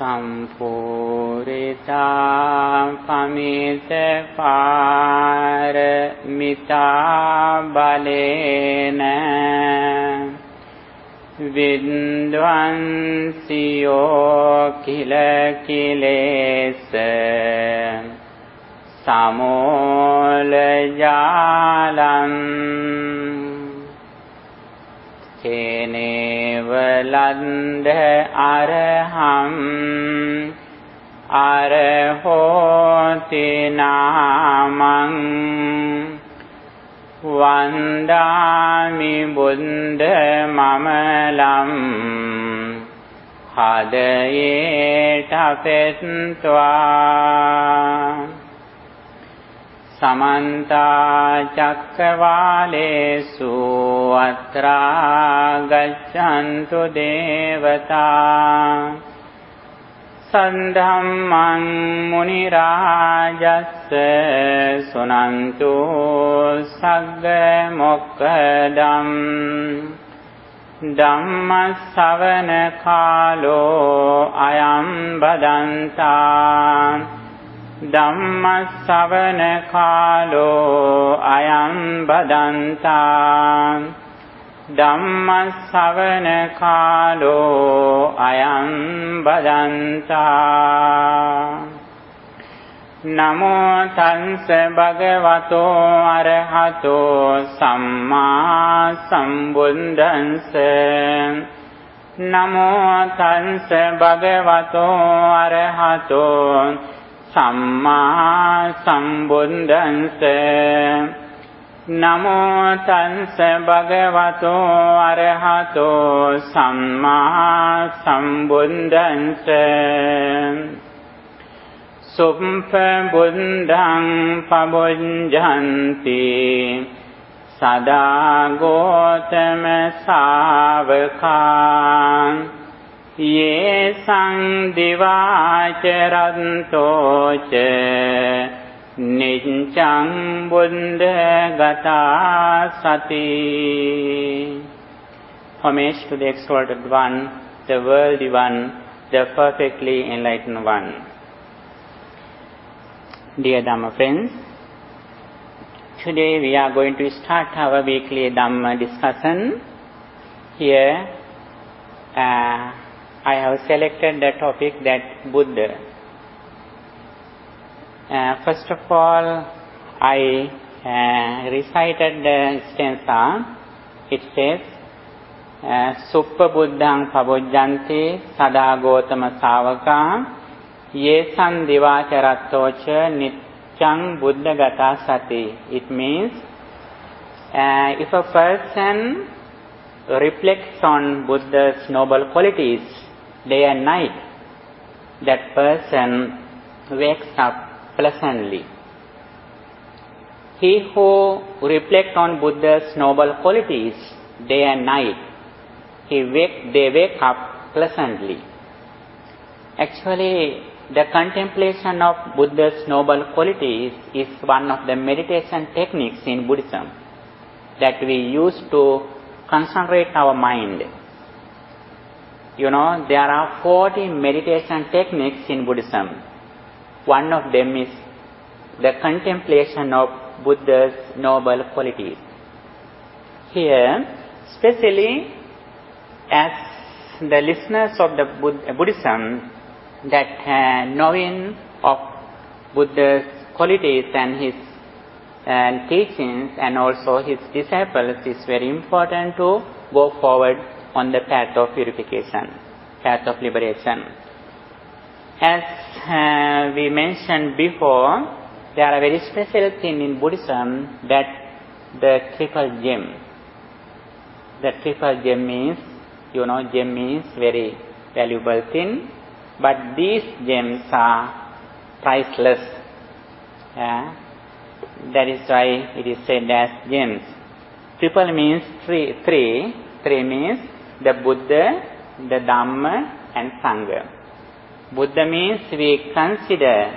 sampurita pamita paramita balena vidvansiyo kila kilesa samolajalam kenevalanda araham arahoti namang vandami buddha mamalam hadaye tapetva samanta cakkavalesu atra gaccantu devata sandhammang munirajassa sunantu sagga mokkadam dhammasavana kalo ayam badanta dhammasavana kalo ayam badanta dhammasavana kalo ayam badanta namo tansa bhagavato arahato samma sambuddhassa namo tansa bhagavato arahato samma sambuddhassa namo tansa bhagavato arahato samma sambuddhassa suppha buddhaṃ pabujjanti sada gotama sāvakāṃ ye saṅdivācaranto ca niccāṃ buddha gatā sati. Homage to the exalted one, the worthy one, the perfectly enlightened one. Dear Dhamma friends, today we are going to start our weekly Dhamma discussion. Here I have selected the topic that Buddha. First of all, I recited the stanza. It says, Suppa buddhaṃ pabujjanti sada gotama sāvakā yesan divācarattoca niccāṃ buddha gatā sati. It means, if a person reflects on Buddha's noble qualities day and night, that person wakes up pleasantly. He who reflects on Buddha's noble qualities day and night, they wake up pleasantly. Actually, the contemplation of Buddha's noble qualities is one of the meditation techniques in Buddhism that we use to concentrate our mind. You know, there are 40 meditation techniques in Buddhism. One of them is the contemplation of Buddha's noble qualities. Here, especially as the listeners of the Buddhism, that knowing of Buddha's qualities and his teachings and also his disciples is very important to go forward on the path of purification, path of liberation. As we mentioned before, there are very special thing in Buddhism, that the triple gem. The triple gem means, you know, gem means very valuable thing, but these gems are priceless. That is why it is said as gems. Triple means three. Three means the Buddha, the Dhamma and Sangha. Buddha means we consider,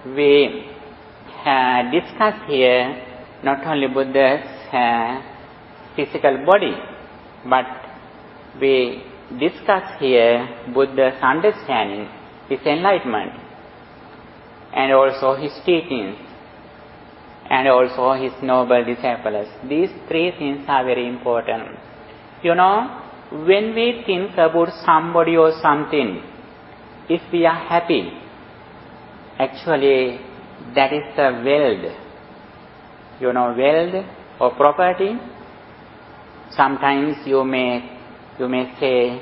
we discuss here not only Buddha's physical body, but we discuss here Buddha's understanding, his enlightenment, and also his teachings, and also his noble disciples. These three things are very important. You know, when we think about somebody or something, if we are happy, actually that is the wealth. You know, wealth or property. Sometimes you may say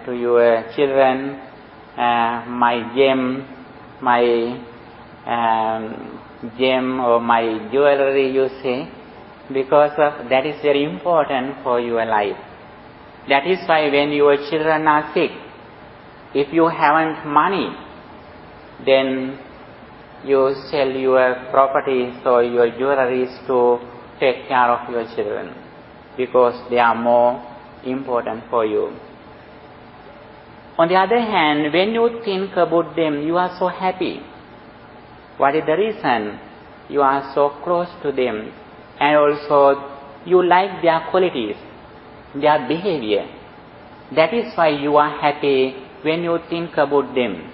to your children, my gem or my jewelry, you say, because of that is very important for your life. That is why when your children are sick, if you haven't money, then you sell your properties or your jewelries to take care of your children, because they are more important for you. On the other hand, when you think about them, you are so happy. What is the reason? You are so close to them, and also you like their qualities, their behavior. That is why you are happy when you think about them.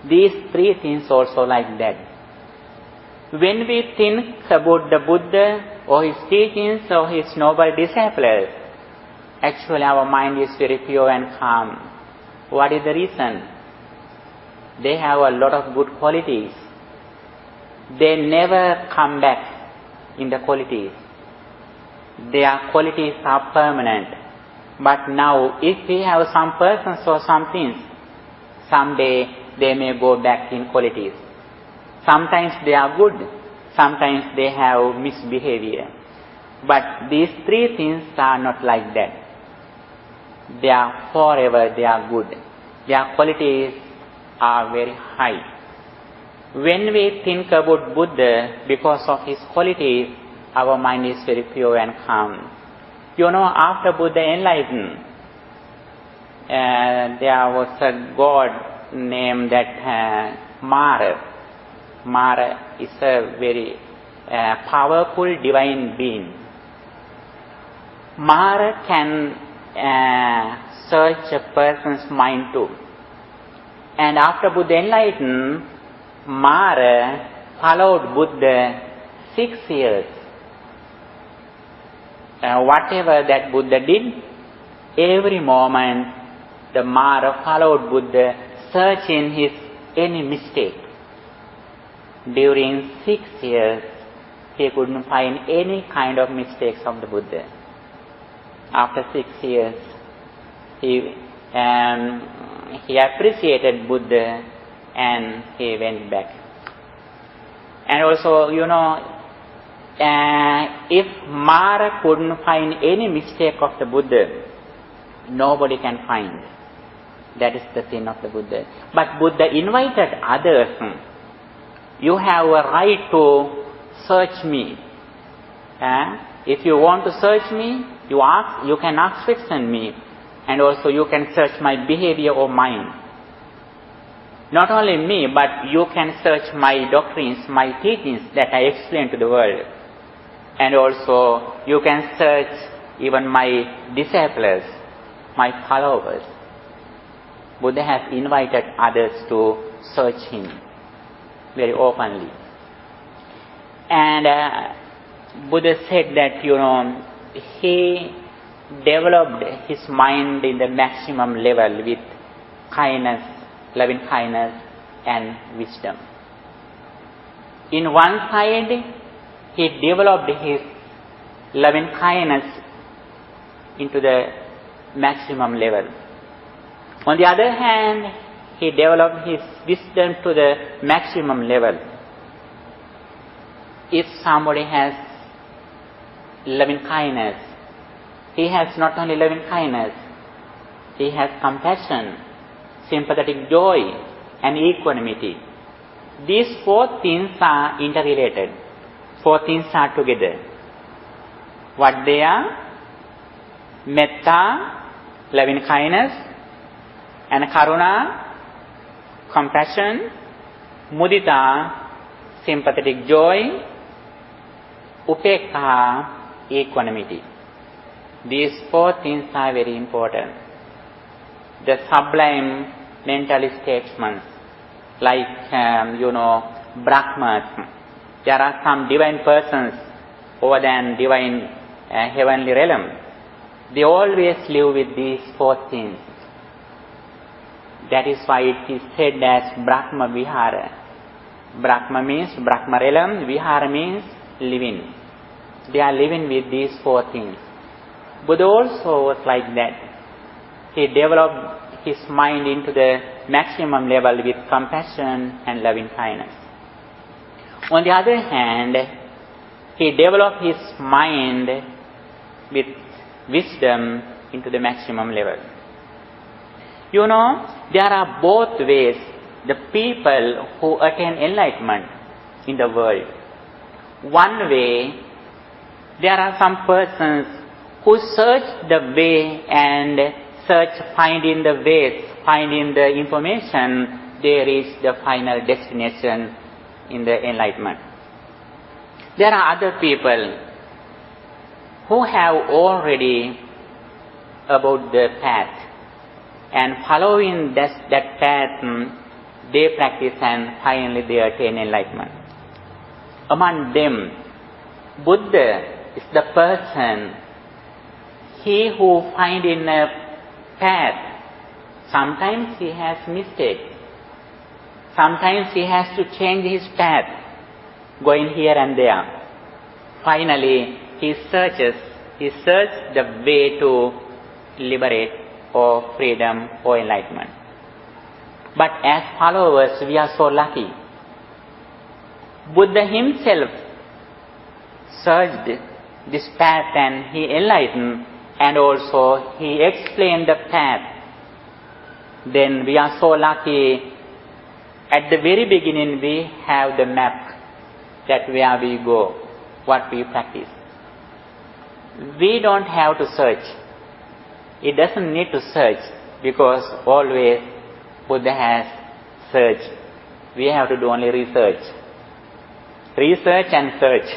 These three things also like that. When we think about the Buddha or his teachings or his noble disciples, actually our mind is very pure and calm. What is the reason? They have a lot of good qualities. They never come back in the qualities. Their qualities are permanent. But now, if we have some persons or some things, someday they may go back in qualities. Sometimes they are good, sometimes they have misbehavior. But these three things are not like that. They are forever, they are good. Their qualities are very high. When we think about Buddha, because of his qualities, our mind is very pure and calm. You know, after Buddha enlightened, there was a god named that Mara. Mara is a very powerful divine being. Mara can search a person's mind too. And after Buddha enlightened, Mara followed Buddha 6 years. Whatever that Buddha did, every moment the Mara followed Buddha, searching his any mistake. During 6 years, he couldn't find any kind of mistakes of the Buddha. After 6 years, he appreciated Buddha and he went back. And also, you know, if Mara couldn't find any mistake of the Buddha, nobody can find. That is the sin of the Buddha. But Buddha invited others. You have a right to search me. If you want to search me, you can ask question me, and also you can search my behavior or mind. Not only me, but you can search my doctrines, my teachings that I explain to the world. And also you can search even my disciples, my followers. Buddha has invited others to search him very openly. And Buddha said that, you know, he developed his mind in the maximum level with kindness, loving kindness and wisdom. In one side, he developed his loving kindness into the maximum level. On the other hand, he developed his wisdom to the maximum level. If somebody has loving kindness, he has not only loving kindness, he has compassion, sympathetic joy, and equanimity. These four things are interrelated. Four things are together. What they are? Metta, loving kindness, and karuna, compassion, mudita, sympathetic joy, upekha, equanimity. These four things are very important. The sublime mental statements, like, Brahmas. There are some divine persons over than divine heavenly realm. They always live with these four things. That is why it is said as Brahma Vihara. Brahma means Brahma realm, Vihara means living. They are living with these four things. Buddha also was like that. He developed his mind into the maximum level with compassion and loving kindness. On the other hand, he developed his mind with wisdom into the maximum level. There are both ways the people who attain enlightenment in the world. One way, there are some persons who search the way and finding the ways, finding the information, they reach the final destination in the enlightenment. There are other people who have already about the path, and following that path, they practice and finally they attain enlightenment. Among them, Buddha is the person, he who finds in a path, sometimes he has mistakes. Sometimes he has to change his path, going here and there. Finally, he searches the way to liberate or freedom or enlightenment. But as followers, we are so lucky. Buddha himself searched this path and he enlightened, and also he explained the path. Then we are so lucky. At the very beginning, we have the map that where we go, what we practice. We don't have to search. It doesn't need to search, because always Buddha has searched. We have to do only research. Research and search.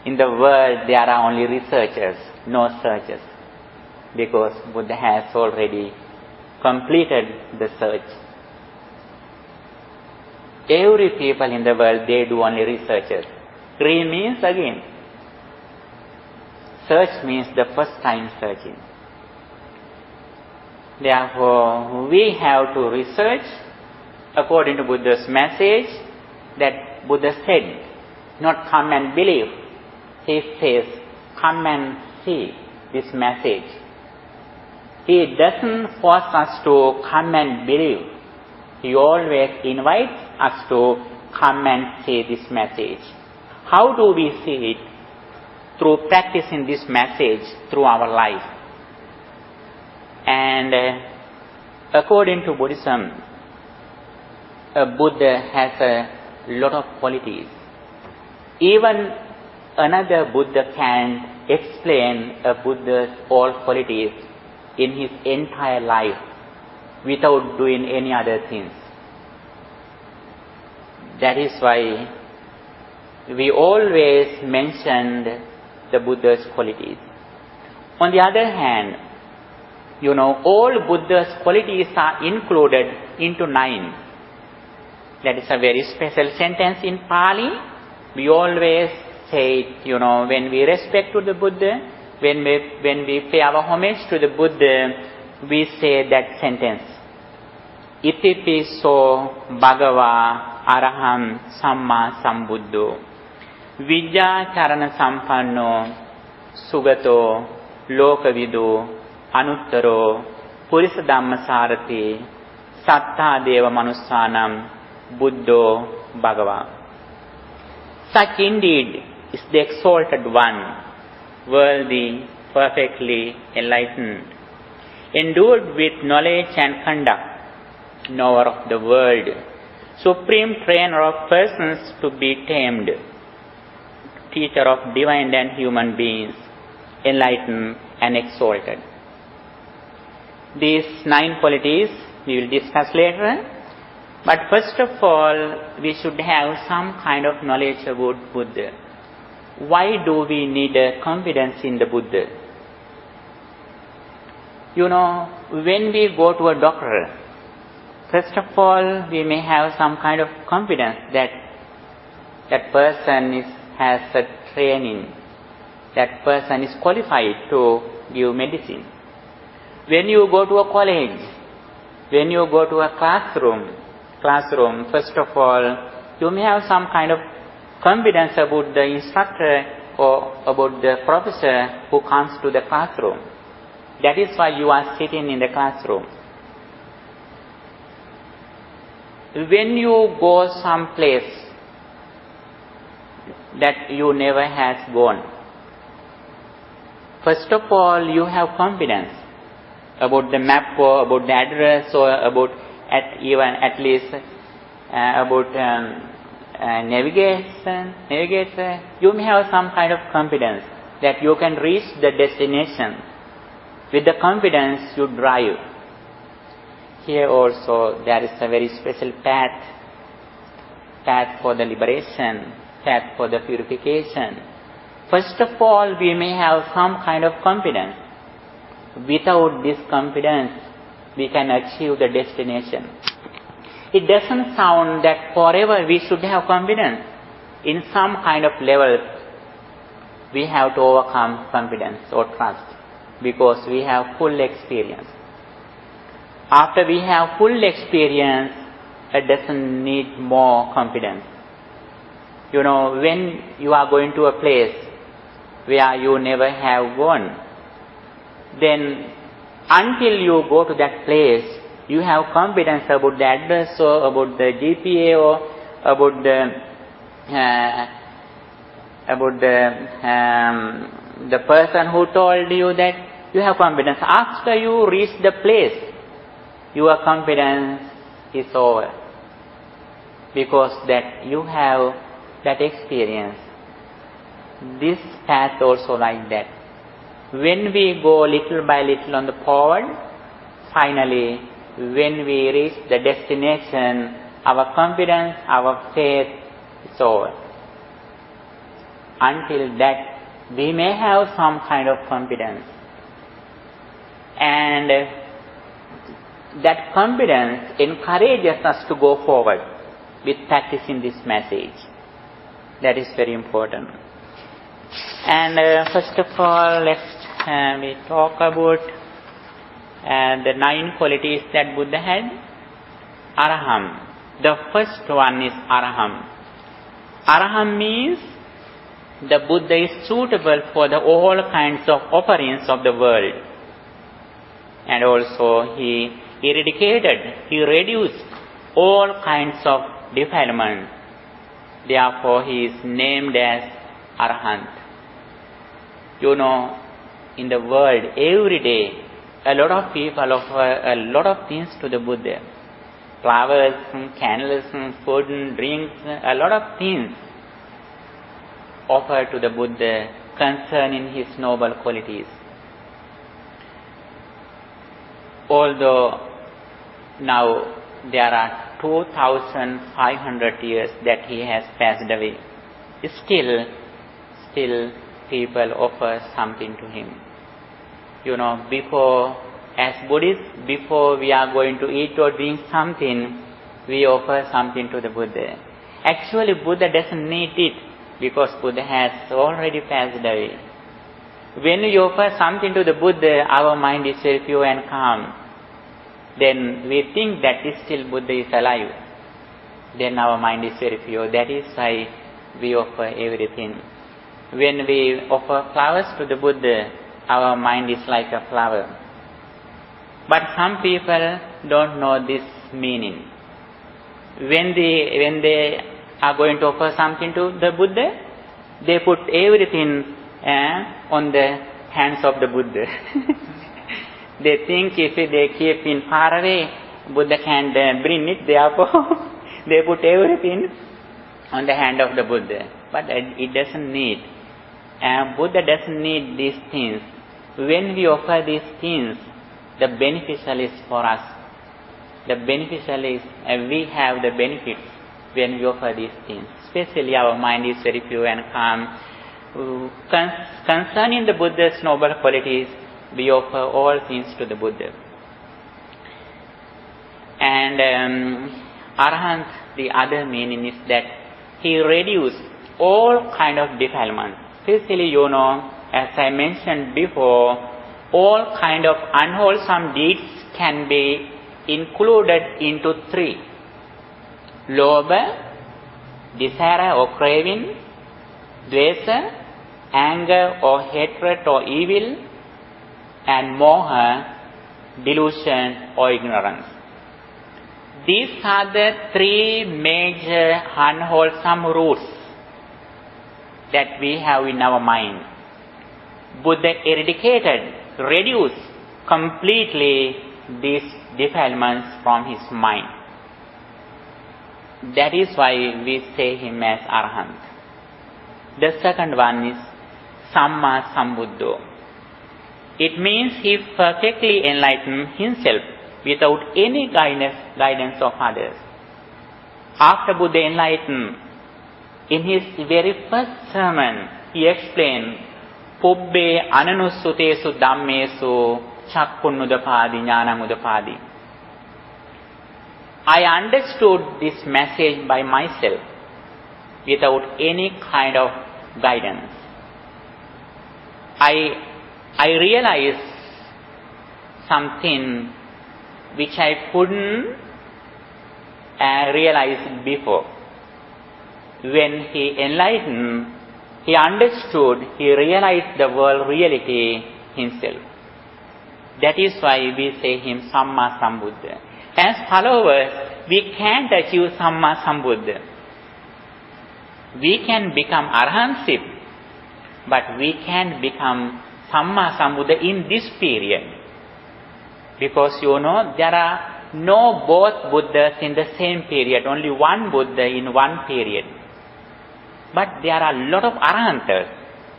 In the world, there are only researchers, no searchers, because Buddha has already completed the search. Every people in the world, they do only researches. Re means again. Search means the first time searching. Therefore, we have to research according to Buddha's message that Buddha said, not come and believe. He says, come and see this message. He doesn't force us to come and believe. He always invites us to come and see this message. How do we see it? Through practicing this message through our life. And according to Buddhism, a Buddha has a lot of qualities. Even another Buddha can explain a Buddha's all qualities in his entire life without doing any other things. That is why we always mentioned the Buddha's qualities. On the other hand, all Buddha's qualities are included into 9. That is a very special sentence in Pali. We always say it, when we respect to the Buddha, when we pay our homage to the Buddha, we say that sentence. Itipiso Bhagava Araham Samma Sambuddho Vijja Charana Sampanno Sugato Lokavidu Anuttaro Purisa Dhammasarati Satta Deva Manussanam Buddho Bhagava. Such indeed is the exalted one, worthy, perfectly enlightened, endued with knowledge and conduct, knower of the world, supreme trainer of persons to be tamed, teacher of divine and human beings, enlightened and exalted. These 9 qualities we will discuss later. But first of all, we should have some kind of knowledge about Buddha. Why do we need confidence in the Buddha? When we go to a doctor, first of all, we may have some kind of confidence that that person has a training, that person is qualified to give medicine. When you go to a college, when you go to a classroom, first of all, you may have some kind of confidence about the instructor or about the professor who comes to the classroom. That is why you are sitting in the classroom. When you go some place that you never has gone, first of all, you have confidence about the map or about the address or about at least about navigation. You may have some kind of confidence that you can reach the destination. With the confidence you drive. Here also there is a very special path for the liberation, path for the purification. First of all, we may have some kind of confidence. Without this confidence, we can achieve the destination. It doesn't sound that forever we should have confidence. In some kind of level, we have to overcome confidence or trust because we have full experience. After we have full experience, it doesn't need more confidence. When you are going to a place where you never have gone, then until you go to that place, you have confidence about the address or about the GPA or about the person who told you that you have confidence. After you reach the place, your confidence is over because that you have that experience. This path also like that. When we go little by little on the forward, finally, when we reach the destination, our confidence, our faith is over. Until that, we may have some kind of confidence. And that confidence encourages us to go forward with practicing this message. That is very important. And first of all, we talk about the 9 qualities that Buddha had. Araham. The first one is Araham. Araham means the Buddha is suitable for all kinds of offerings of the world. And also he reduced all kinds of defilement. Therefore he is named as Arahant. In the world, every day, a lot of people offer a lot of things to the Buddha. Flowers, candles, food, drinks, a lot of things offered to the Buddha concerning his noble qualities. Although now there are 2,500 years that he has passed away, still people offer something to him. As Buddhists, before we are going to eat or drink something, we offer something to the Buddha. Actually, Buddha doesn't need it because Buddha has already passed away. When we offer something to the Buddha, our mind is very pure and calm. Then we think that still Buddha is alive. Then our mind is very pure. That is why we offer everything. When we offer flowers to the Buddha, our mind is like a flower. But some people don't know this meaning. When they are going to offer something to the Buddha, they put everything on the hands of the Buddha. They think if they keep it far away, Buddha can't bring it. Therefore, they put everything on the hand of the Buddha. But it doesn't need. Buddha doesn't need these things. When we offer these things, the beneficial is for us. The beneficial is, we have the benefits when we offer these things. Especially our mind is very pure and calm. Concerning the Buddha's noble qualities, we offer all things to the Buddha. And Arahant, the other meaning is that he reduced all kind of defilements. Especially, as I mentioned before, all kind of unwholesome deeds can be included into three: lobha, desire or craving; dvesa, anger or hatred or evil; and moha, delusion or ignorance. These are the three major unwholesome roots that we have in our mind. Buddha eradicated, reduced completely these defilements from his mind. That is why we say him as Arahant. The second one is Samma Sambuddho. It means he perfectly enlightened himself without any guidance of others. After Buddha enlightened, in his very first sermon, he explained, Pubbe ananussutesu dhammesu chakkunudapadi jnanamudapadi. I understood this message by myself without any kind of guidance. I realized something which I couldn't realize before. When he enlightened, he understood, he realized the world reality himself. That is why we say him Samma Sambuddha. As followers, we can't achieve Samma Sambuddha. We can become Arahantship, but we can become Samma Sambuddha in this period. Because there are no both Buddhas in the same period, only one Buddha in one period. But there are a lot of Arahantas,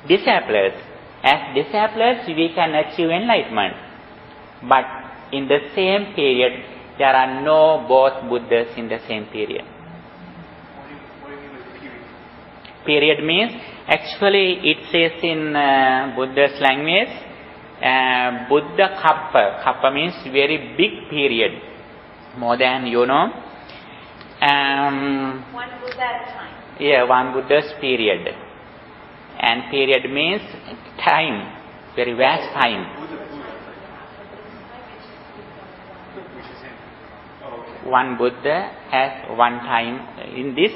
disciples. As disciples, we can achieve enlightenment. But in the same period, there are no both Buddhas in the same period. What do you mean with period? Period means, actually it says in Buddha's language, Buddha Kappa. Kappa means very big period. More than, one Buddha at a time. Yeah, one Buddha's period. And period means time, very vast time. One Buddha has one time. In this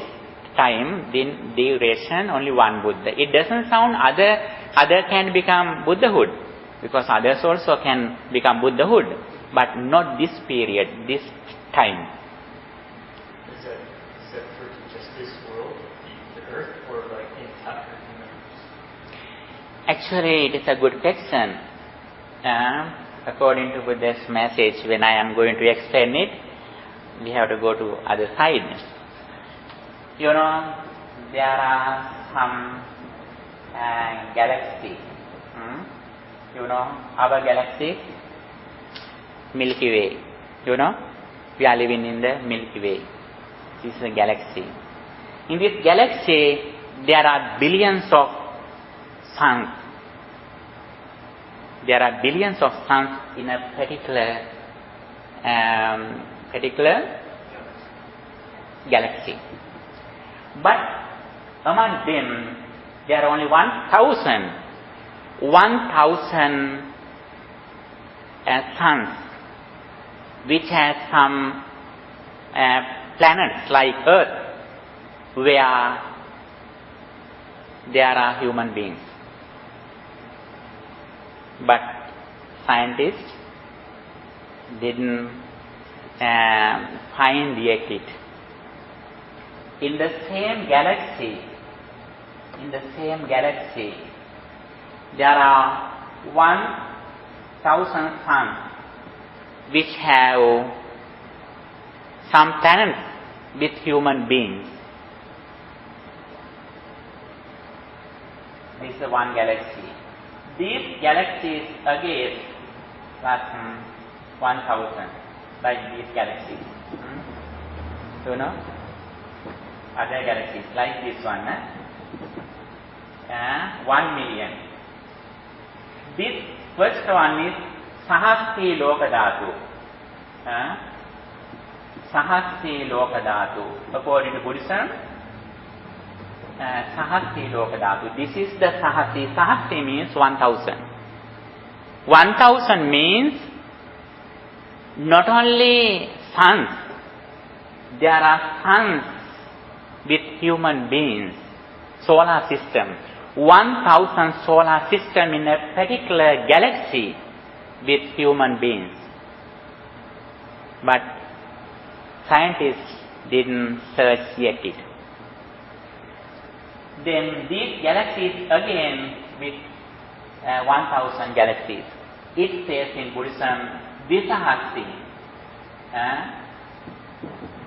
time, in duration, only one Buddha. It doesn't sound other can become Buddhahood, because others also can become Buddhahood, but not this period, this time. Is that for just this world, the earth, or like the entire universe? Actually, it is a good question. According to Buddha's message, when I am going to explain it, we have to go to other side. There are some galaxies. Our galaxy, Milky Way. We are living in the Milky Way. This is a galaxy. In this galaxy, there are billions of suns. There are billions of suns in a particular galaxy. But among them, there are only 1,000 suns, which has some planets like Earth, where there are human beings. But scientists didn't find yet it. In the same galaxy, there are 1,000 suns which have some planets with human beings. This is one galaxy. These galaxies again are 1,000, like these galaxies. Other galaxies like this one, 1 million. This First one is Sahasti Lokadhatu. Sahasti Lokadhatu. According to Buddhism, Sahasti Lokadhatu. This is the Sahasti. Sahasti means 1000. 1000 means not only suns, there are suns with human beings, solar system. 1000 solar system in a particular galaxy with human beings. But scientists didn't search yet it. Then these galaxies again with 1000 galaxies. It says in Buddhism, Disahasti.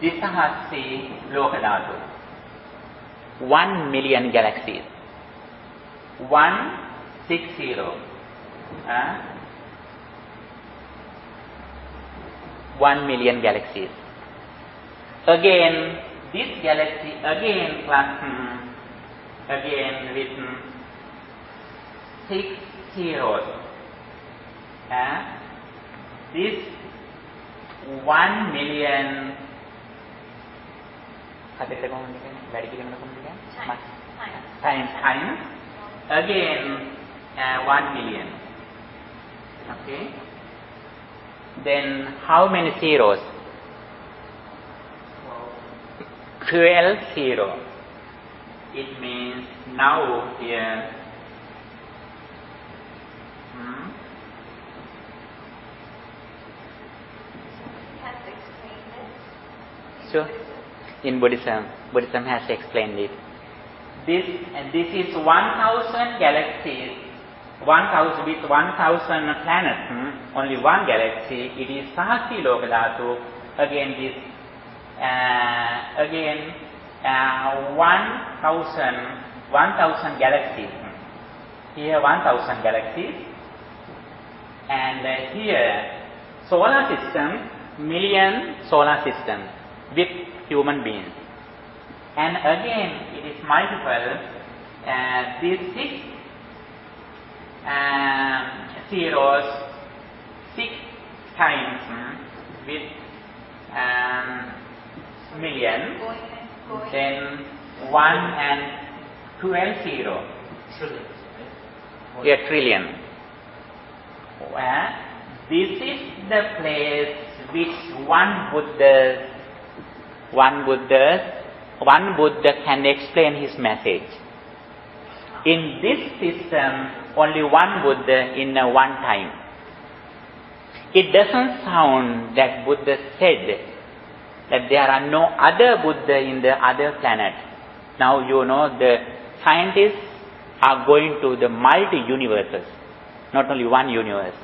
Disahasti Lokadhatu. 1 million galaxies. 160. 1 million galaxies. Again, this galaxy again with 6 zeros. This 1 million times again 1 million. Okay. Then how many zeros? 12 zeros. It means now here so in Buddhism has explained it. This is 1000 galaxies, 1000 with 1000 planets. Only one galaxy. It is Sahasti Lokadhatu. Again this 1000 galaxies. Here 1000 galaxies, and here solar system, million solar system with human beings. And again it is multiple. These 6 zeros 6 times with million, then 1 and 12 zero. Trillions, right? Yeah, trillion. This is the place which one Buddha can explain his message. In this system, only one Buddha in a one time. It doesn't sound that Buddha said that there are no other Buddha in the other planet. Now you know the scientists are going to the multi-universes, not only one universe.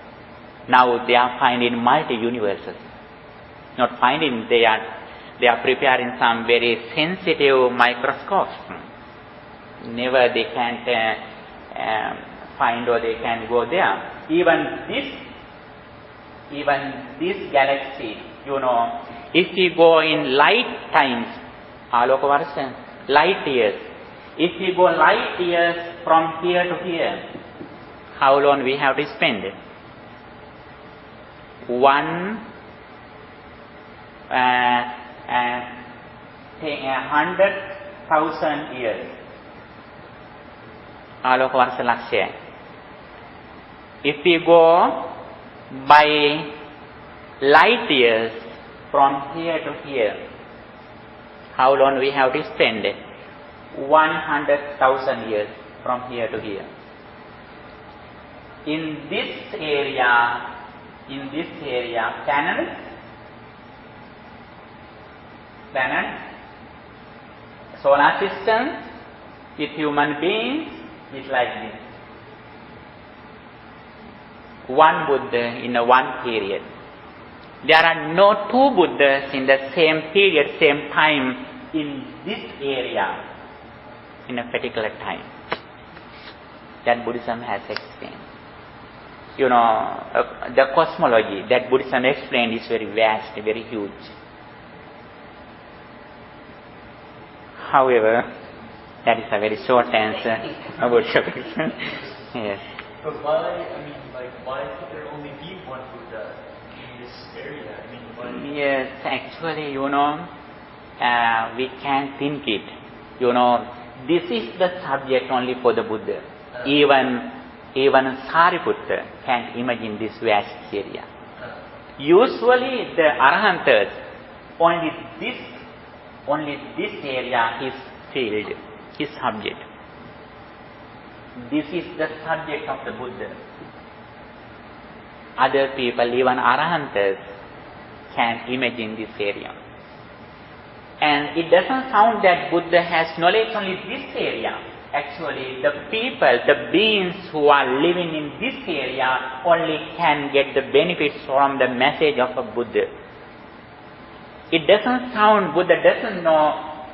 Now they are finding multi-universes. Not finding, they are preparing some very sensitive microscopes. Never they can't find or they can go there. Even this galaxy, you know, if we go in light times, alokavarsa, light years, if we go light years from here to here, how long we have to spend? 100,000 years. Alokavarsa lakshya. If we go by light years from here to here, how long we have to spend? 100,000 years from here to here. In this area, planets, solar system with human beings is like this. One Buddha in a one period. There are no two Buddhas in the same period, same time in this area, in a particular time. That Buddhism has explained. You know, the cosmology that Buddhism explained is very vast, very huge. However, that is a very short answer about your question. Yes. But why, I mean, like, why could there only be one Buddha in this area? I mean, why? Yes, actually, we can think it. This is the subject only for the Buddha. Even Sariputta can't imagine this vast area. Usually the Arhantas, only this area is filled, his subject. This is the subject of the Buddha. Other people, even Arhantas, can imagine this area. And it doesn't sound that Buddha has knowledge only this area. Actually, the people, the beings who are living in this area only can get the benefits from the message of a Buddha. It doesn't sound Buddha doesn't know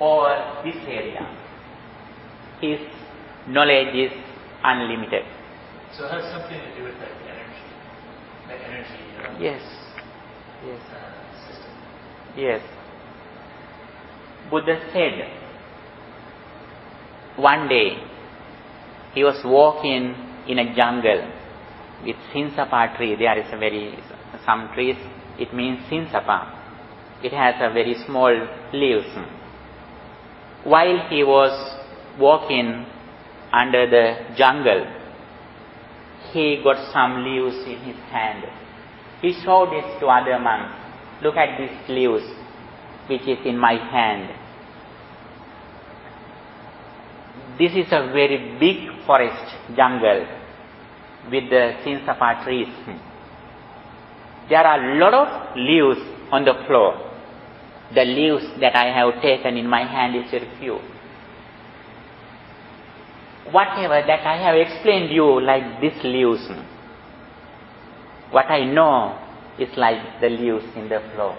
all this area. His knowledge is unlimited. So it has something to do with like the energy. Yes. System. Yes. Buddha said, one day he was walking in a jungle with Sinsapa tree. There is some trees, it means Sinsapa. It has a very small leaves. While he was walking under the jungle, he got some leaves in his hand. He showed it to other monks. Look at these leaves which is in my hand. This is a very big forest jungle with the Sinsapa trees. There are a lot of leaves on the floor. The leaves that I have taken in my hand is very few. Whatever that I have explained you like these leaves, what I know is like the leaves in the floor.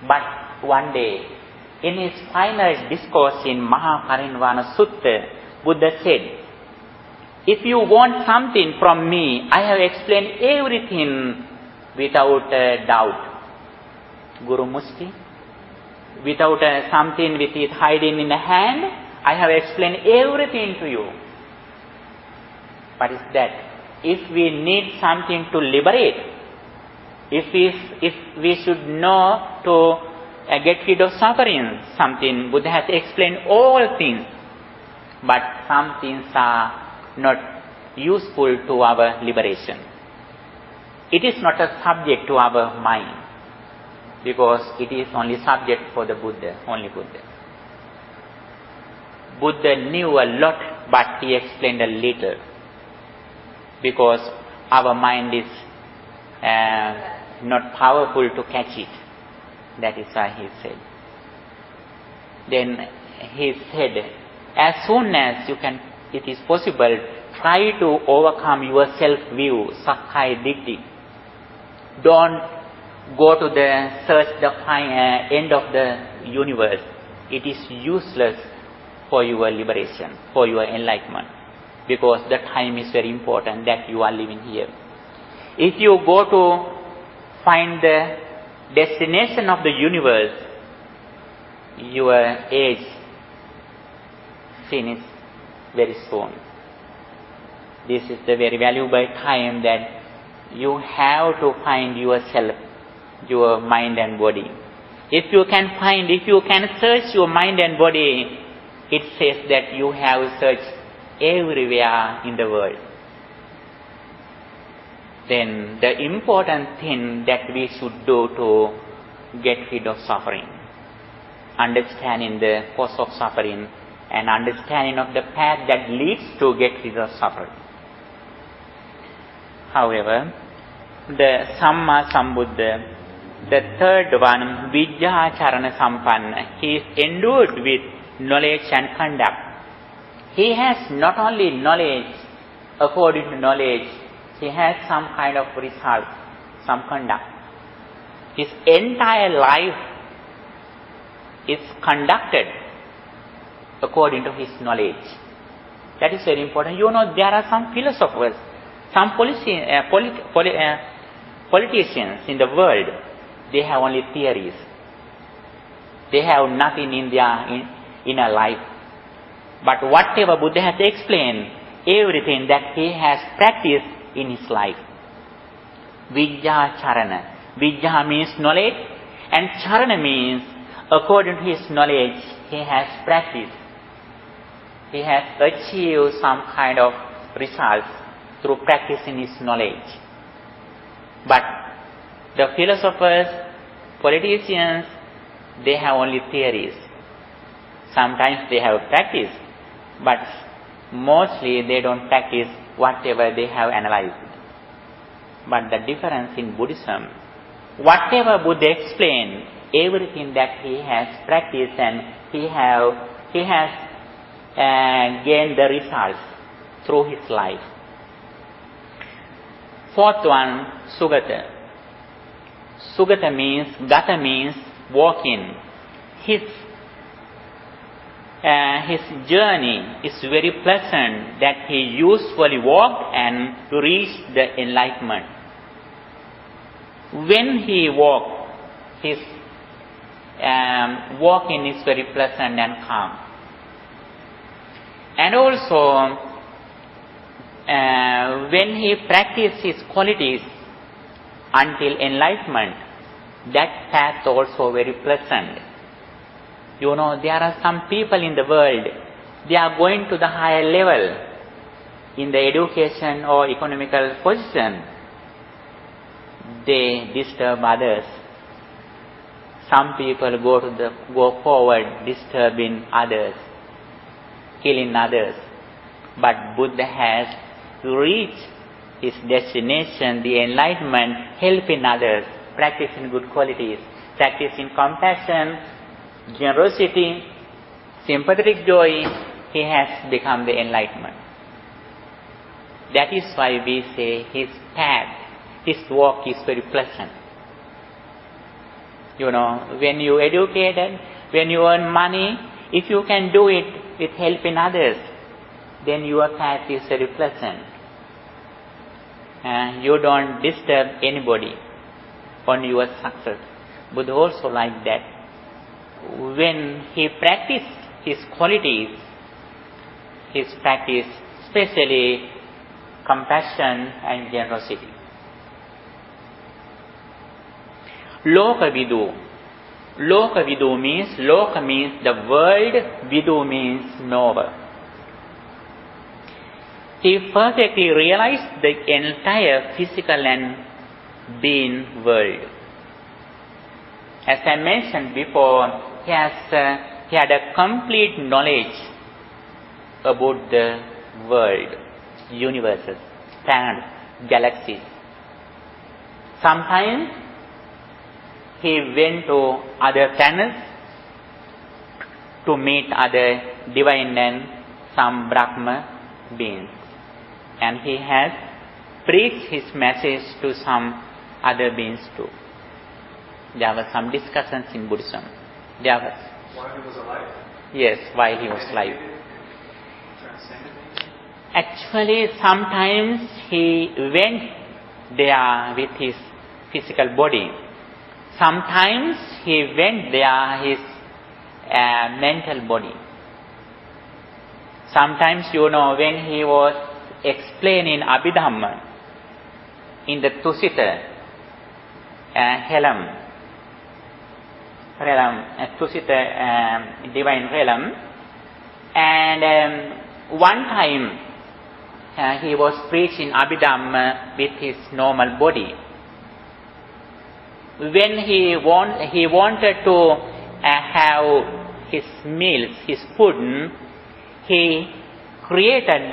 But one day, in his final discourse in Mahaparinirvana Sutta, Buddha said, if you want something from me, I have explained everything without a doubt. Guru Musti, without something which is hiding in the hand, I have explained everything to you. What is that? If we need something to liberate, if we should know to get rid of suffering, something, Buddha has explained all things. But some things are not useful to our liberation. It is not a subject to our mind, because it is only subject for the Buddha, only Buddha. Buddha knew a lot, but he explained a little, because our mind is not powerful to catch it. That is why he said. Then he said, as soon as it is possible, try to overcome your self-view, sakkaya ditthi. Don't go to the search the end of the universe. It is useless for your liberation, for your enlightenment, because the time is very important that you are living here. If you go to find the destination of the universe, your age finish very soon. This is the very valuable time that you have to find yourself, your mind and body. If you can search your mind and body, it says that you have searched everywhere in the world. Then the important thing that we should do to get rid of suffering, understanding the cause of suffering and understanding of the path that leads to get rid of suffering. However, the Samma Sambuddha, the third one, Vijjacharana Sampanna, he is endued with knowledge and conduct. He has not only knowledge, according to knowledge, he has some kind of result, some conduct. His entire life is conducted according to his knowledge. That is very important. There are some philosophers, some politicians in the world, they have only theories. They have nothing in their inner life. But whatever Buddha has explained, everything that he has practiced in his life. Vijja charana. Vijja means knowledge, and charana means according to his knowledge he has practiced. He has achieved some kind of results through practicing his knowledge. But the philosophers, politicians, they have only theories. Sometimes they have practice, but mostly they don't practice whatever they have analyzed. But the difference in Buddhism, whatever Buddha explained, everything that he has practiced and he has gained the results through his life. Fourth one, Sugata. Sugata means, Gata means walking. His journey is very pleasant that he usually walked and to reach the enlightenment. When he walked, his walking is very pleasant and calm. And also, when he practiced his qualities until enlightenment, that path also very pleasant. You know, there are some people in the world, they are going to the higher level in the education or economical position. They disturb others. Some people go forward disturbing others, killing others. But Buddha has reached his destination, the enlightenment, helping others, practicing good qualities, practicing compassion, generosity, sympathetic joy. He has become the enlightenment. That is why we say his path, his walk is very pleasant. You know, when you educated, when you earn money, if you can do it with helping others, then your path is very pleasant. You don't disturb anybody on your success. Buddha also like that. When he practiced his qualities, his practice, especially compassion and generosity. Loka-vidu. Loka-vidu means, Loka means the world, Vidu means knower. He perfectly realized the entire physical and being world. As I mentioned before, he had a complete knowledge about the world, universes, planets, galaxies. Sometimes he went to other planets to meet other divine and some Brahma beings. And he has preached his message to some other beings too. There were some discussions in Buddhism. There was. While he was alive? Yes, while he was alive. Actually, sometimes he went there with his physical body. Sometimes he went there his mental body. Sometimes, you know, when he was explaining Abhidhamma in the Tusita Tusita divine realm, and one time he was preaching Abhidhamma with his normal body. When he wanted to have his meals, his food, he created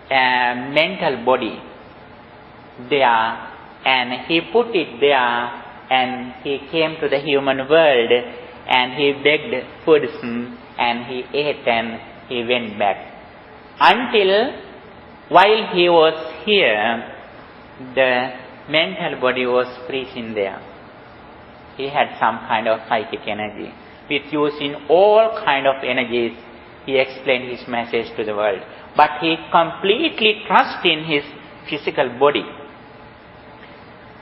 a mental body there and he put it there, and he came to the human world and he begged food and he ate and he went back. Until while he was here, the mental body was preaching there. He had some kind of psychic energy. With using all kind of energies, he explained his message to the world. But he completely trusted in his physical body.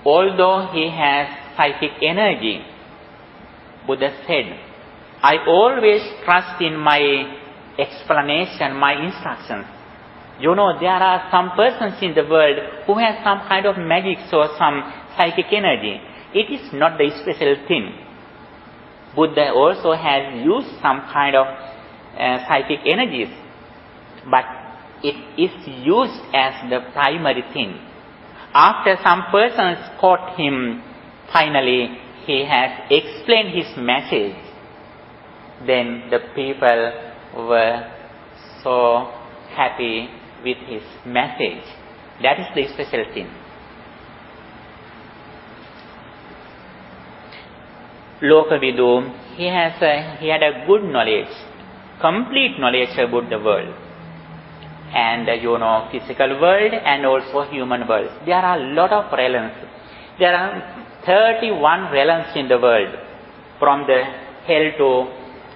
Although he has psychic energy, Buddha said, I always trust in my explanation, my instructions. You know, there are some persons in the world who have some kind of magic or some psychic energy. It is not the special thing. Buddha also has used some kind of psychic energies, but it is used as the primary thing. After some persons caught him, finally he has explained his message. Then the people were so happy with his message. That is the special thing. Lokavidu, he had a good knowledge, complete knowledge about the world. And physical world and also human world. There are a lot of realms. There are 31 realms in the world, from the hell to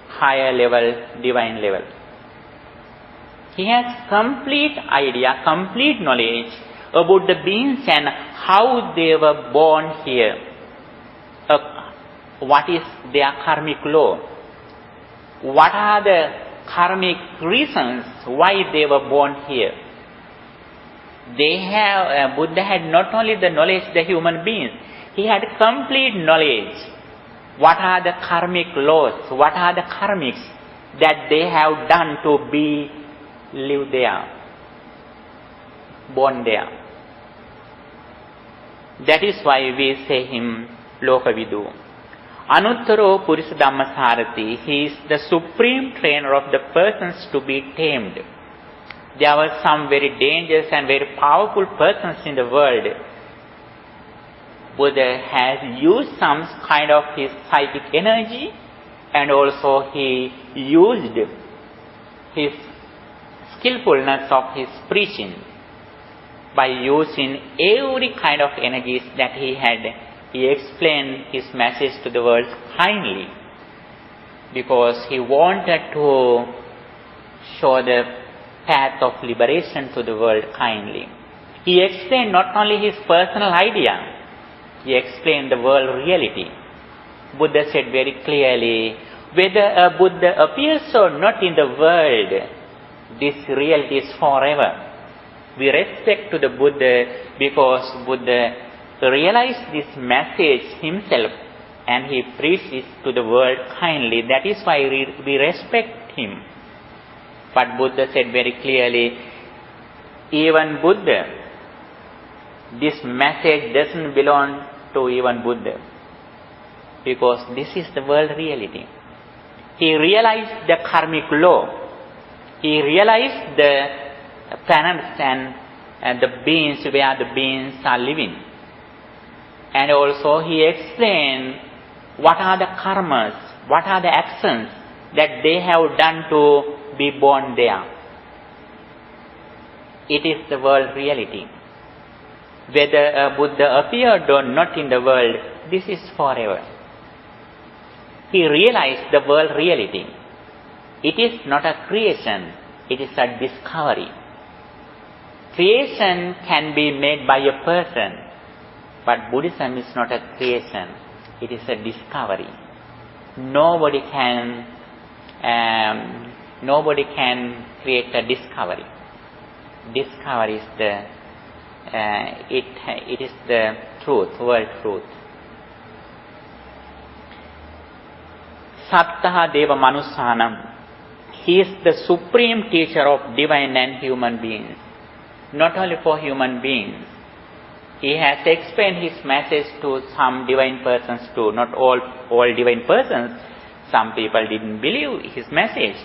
higher level, divine level. He has complete idea, complete knowledge about the beings and how they were born here. What is their karmic law? What are the karmic reasons why they were born here? Buddha had not only the knowledge of the human beings, he had complete knowledge. What are the karmic laws? What are the karmics that they have done to live there, born there? That is why we say him Lokavidu. Anuttaro Purisa Dhammasarati, he is the supreme trainer of the persons to be tamed. There were some very dangerous and very powerful persons in the world. Buddha has used some kind of his psychic energy, and also he used his skillfulness of his preaching by using every kind of energies that he had. He explained his message to the world kindly because he wanted to show the path of liberation to the world kindly. He explained not only his personal idea, he explained the world reality. Buddha said very clearly, whether a Buddha appears or not in the world, this reality is forever. We respect to the Buddha because Buddha realized this message himself and he preached it to the world kindly. That is why we respect him. But Buddha said very clearly, even Buddha, this message doesn't belong to even Buddha, because this is the world reality. He realized the karmic law. He realized the planets and the beings, where the beings are living. And also he explained what are the karmas, what are the actions that they have done to be born there. It is the world reality. Whether a Buddha appeared or not in the world, this is forever. He realized the world reality. It is not a creation, it is a discovery. Creation can be made by a person, but Buddhism is not a creation, it is a discovery. Nobody can create a discovery. Discovery is it is the truth, world truth. Sattaha Deva Manusanam. He is the supreme teacher of divine and human beings. Not only for human beings. He has explained his message to some divine persons too. Not all divine persons. Some people didn't believe his message.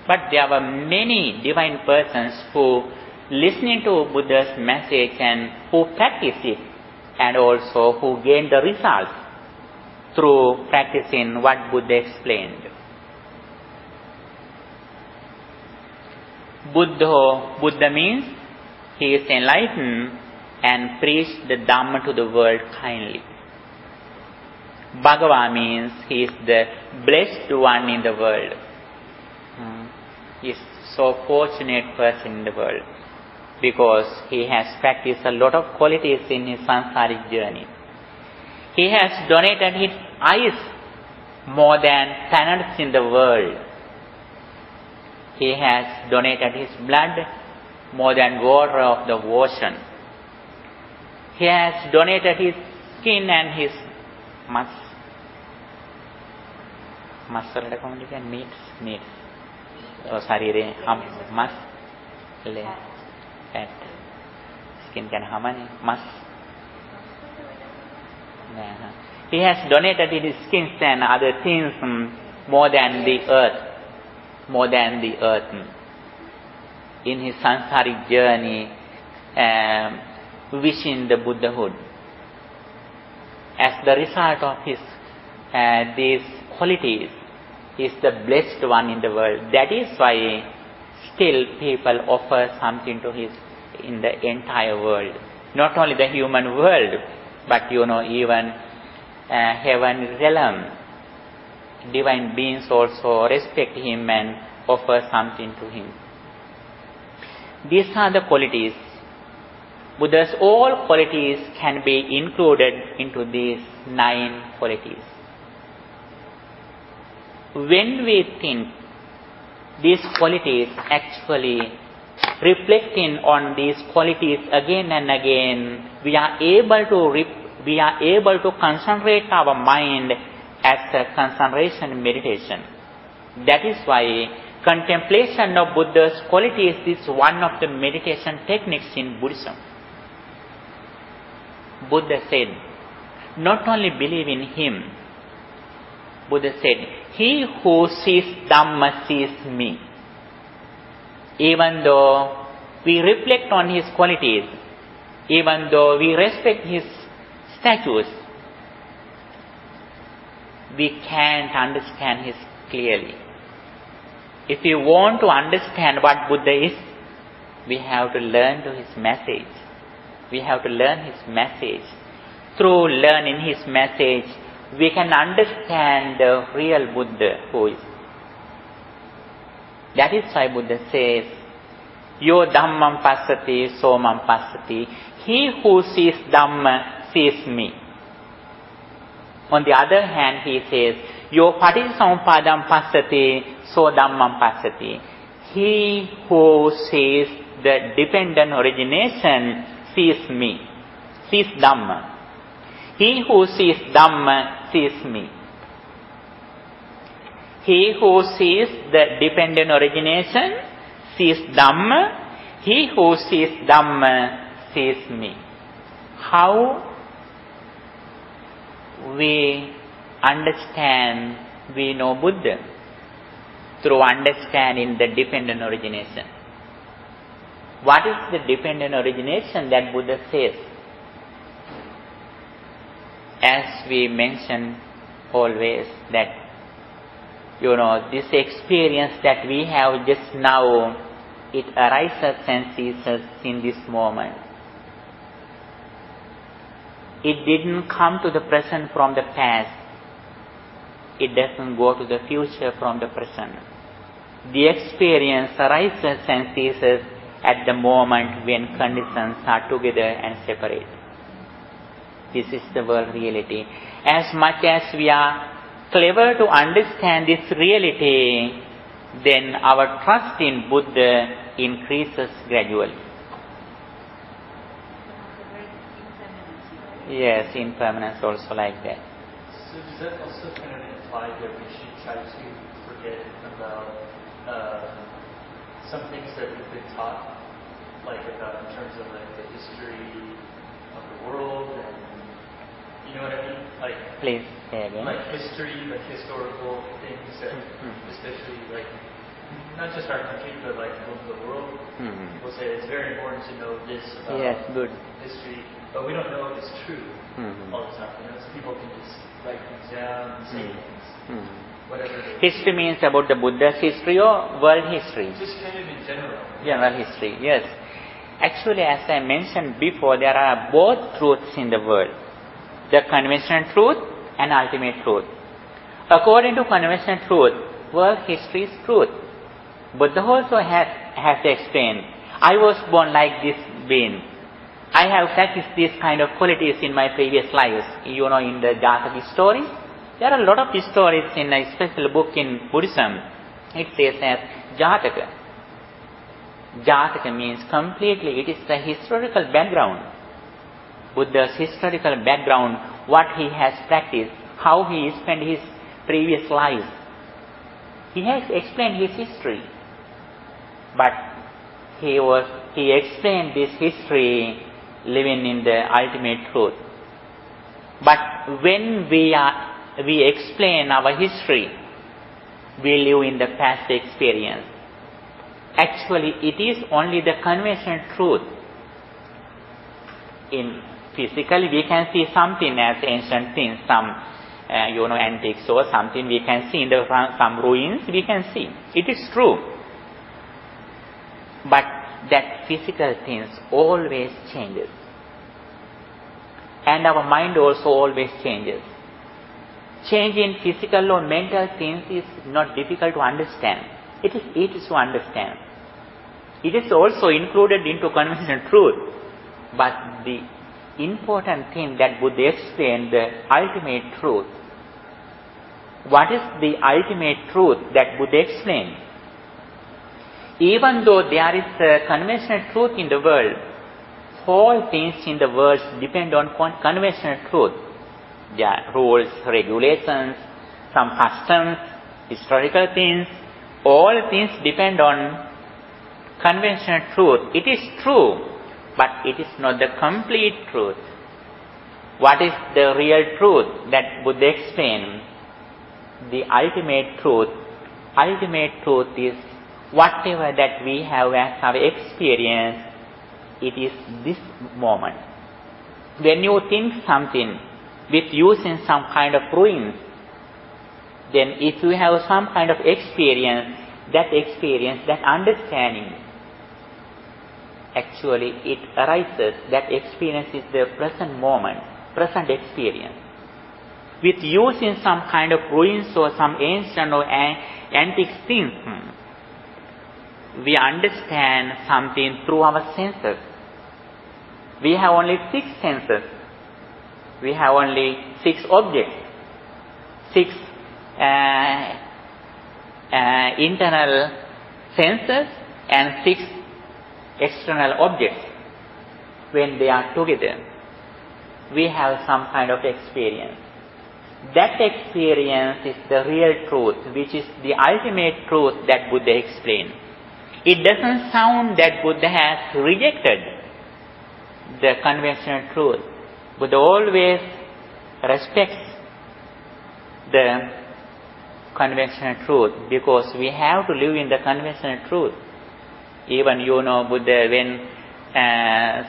But there were many divine persons who listening to Buddha's message and who practice it, and also who gain the results through practicing what Buddha explained. Buddha means he is enlightened and preached the Dhamma to the world kindly. Bhagava means he is the blessed one in the world. He is so fortunate person in the world because he has practiced a lot of qualities in his samsaric journey. He has donated his eyes more than planets in the world. He has donated his blood more than water of the ocean. He has donated his skin and his meats. So sarire mas le fat skin can hamani mas. He has donated his skins and other things more than the earth. In his sansaric journey, wishing the Buddhahood. As the result of his these qualities, he is the blessed one in the world. That is why still people offer something to his in the entire world. Not only the human world, but even heaven realm. Divine beings also respect him and offer something to him. These are the qualities. Buddha's all qualities can be included into these 9 qualities. When we think these qualities, actually reflecting on these qualities again and again, we are able to concentrate our mind as a concentration meditation. That is why contemplation of Buddha's qualities is one of the meditation techniques in Buddhism. Buddha said, not only believe in him, Buddha said, he who sees Dhamma sees me. Even though we reflect on his qualities, even though we respect his statues, we can't understand his clearly. If we want to understand what Buddha is, we have to learn to his message. We have to learn his message. Through learning his message, we can understand the real Buddha who is. That is why Buddha says, Yo Dhammam Passati, Somam Passati. He who sees Dhamma sees me. On the other hand, he says, Yo Paticcasamuppadam Passati, So Dhammam Passati. He who sees the dependent origination sees me, sees Dhamma. He who sees Dhamma sees me. He who sees the dependent origination sees Dhamma. He who sees Dhamma sees me. How we understand, we know Buddha? Through understanding the dependent origination. What is the dependent origination that Buddha says? As we mention always that, this experience that we have just now, it arises and ceases in this moment. It didn't come to the present from the past. It doesn't go to the future from the present. The experience arises and ceases at the moment when conditions are together and separate. This is the world reality. As much as we are clever to understand this reality, then our trust in Buddha increases gradually. Yes, impermanence also like that. So does that also kind of imply that we should try to forget about some things that we've been taught, like about in terms of like the history of the world, and you know what I mean? Like, please say again. Like history, like historical things that, especially like not just our country, but like the world. We'll say it's very important to know this about history, but we don't know if it's true all the time. So people can just write things down and say things, whatever. History means about the Buddha's history or world history? Just kind of in general. General history, yes. Actually, as I mentioned before, there are both truths in the world. The conventional truth and ultimate truth. According to conventional truth, world history is truth. Buddha also has explained, I was born like this being. I have practiced these kind of qualities in my previous lives. In the Jataka stories, there are a lot of stories in a special book in Buddhism. It says as Jataka. Jataka means completely, it is the historical background. Buddha's historical background, what he has practiced, how he spent his previous life. He has explained his history. But he explained this history living in the ultimate truth. But when we explain our history, we live in the past experience. Actually, it is only the conventional truth. In physically, we can see something as ancient things, some antiques or something we can see in some ruins. We can see it is true. But that physical things always changes, and our mind also always changes. Change in physical or mental things is not difficult to understand. It is easy to understand. It is also included into conventional truth. But the important thing that Buddha explained, the ultimate truth. What is the ultimate truth that Buddha explained? Even though there is a conventional truth in the world, all things in the world depend on conventional truth. There are rules, regulations, some customs, historical things. All things depend on conventional truth. It is true, but it is not the complete truth. What is the real truth that Buddha explained? The ultimate truth. Ultimate truth is whatever that we have as our experience, it is this moment. When you think something with using some kind of ruins, then if you have some kind of experience, that understanding, actually it arises, that experience is the present moment, present experience. With using some kind of ruins or some ancient or antique things, we understand something through our senses. We have only 6 senses. We have only 6 objects, 6 internal senses and 6 external objects. When they are together, we have some kind of experience. That experience is the real truth, which is the ultimate truth that Buddha explained. It doesn't sound that Buddha has rejected the conventional truth. Buddha always respects the conventional truth, because we have to live in the conventional truth. Even Buddha, when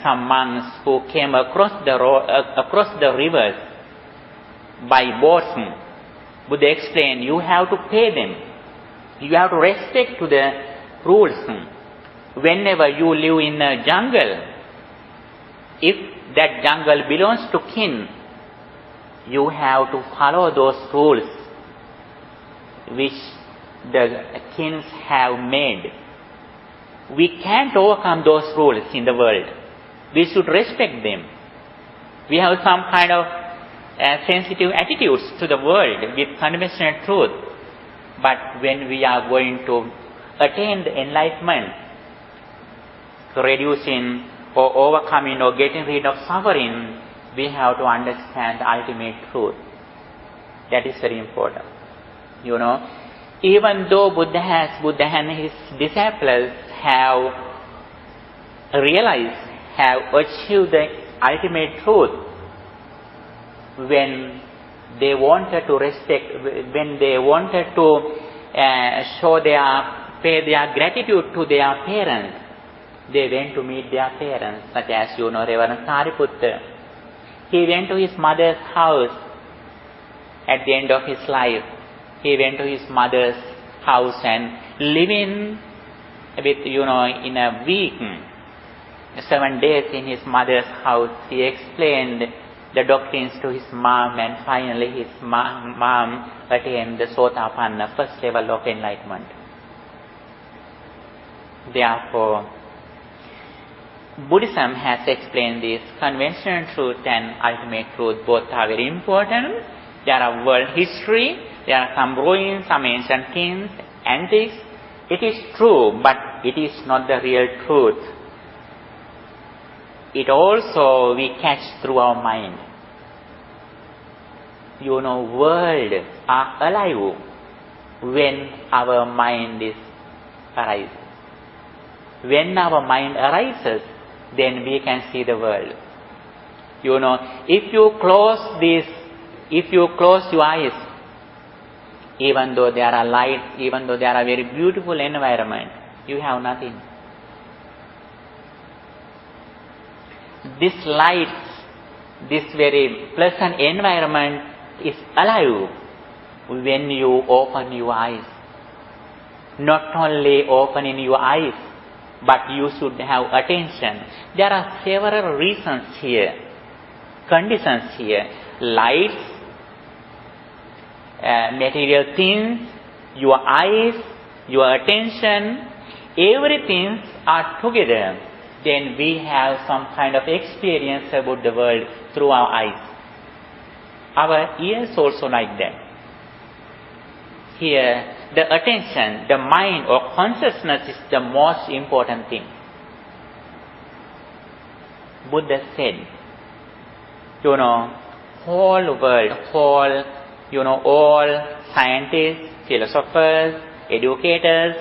some monks who came across the rivers by boats, Buddha explained, you have to pay them. You have to respect to the rules. Whenever you live in a jungle, if that jungle belongs to kin, you have to follow those rules which the kings have made. We can't overcome those rules in the world. We should respect them. We have some kind of sensitive attitudes to the world with conventional truth. But when we are going to attain the enlightenment, reducing or overcoming or getting rid of suffering, we have to understand the ultimate truth. That is very important. Even though Buddha and his disciples have realized, have achieved the ultimate truth, when they wanted to respect, when they wanted to pay their gratitude to their parents, they went to meet their parents, such as Reverend Sariputta. He went to his mother's house at the end of his life. He went to his mother's house and living with, in a week, 7 days in his mother's house. He explained the doctrines to his mom, and finally his mom attained the Sotapanna, first level of enlightenment. Therefore, Buddhism has explained this conventional truth and ultimate truth. Both are very important. There are world history, there are some ruins, some ancient kings, antiques. It is true, but it is not the real truth. It also we catch through our mind. World are alive when our mind is arises. When our mind arises, then we can see the world. If you close your eyes, even though there are lights, even though there are very beautiful environment, you have nothing. This lights, this very pleasant environment is alive when you open your eyes. Not only opening your eyes, but you should have attention. There are several reasons here, conditions here. Lights, material things, your eyes, your attention, everything are together. Then we have some kind of experience about the world through our eyes. Our ears also like that. Here, the attention, the mind or consciousness is the most important thing. Buddha said, whole world, all scientists, philosophers, educators,